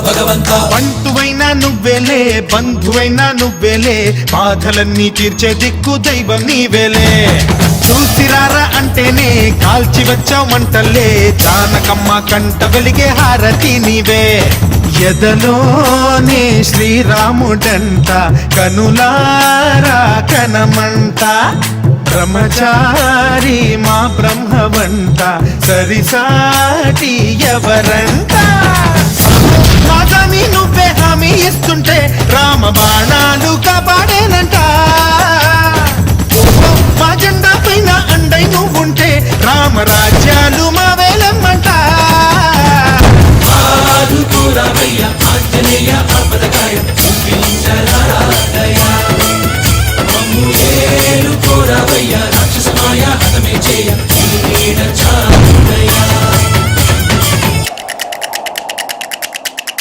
భగవంతా బంటువైనా నువ్వేలే బంధువైనా నువ్వేలే బాధలన్నీ తీర్చే దిక్కు దైవం నీవేలే చూసిరారా అంటేనే కాల్చి వచ్చావంటలే జానకమ్మ కంట వెలిగే హారతి నీవే ఎదలోనే శ్రీరాముడంట కనులారా కనమంట బ్రహ్మచారి మా బ్రహ్మవంట సరిసాటి ఎవరంట మాదాని నువ్వే హామీ ఇస్తుంటే రామ బాణాలు కాపాడేనంట మా జెండా పైన అండై నువ్వుంటే రామరాజ్యాలు మా వేలమ్మంట ఆదుకోరావయ్య ఆంజనేయ ఆపదకాయ చూపించరాదయ మమ్ము ఏలుకోరావయ్య రాక్షసమాయ హతమే చేయ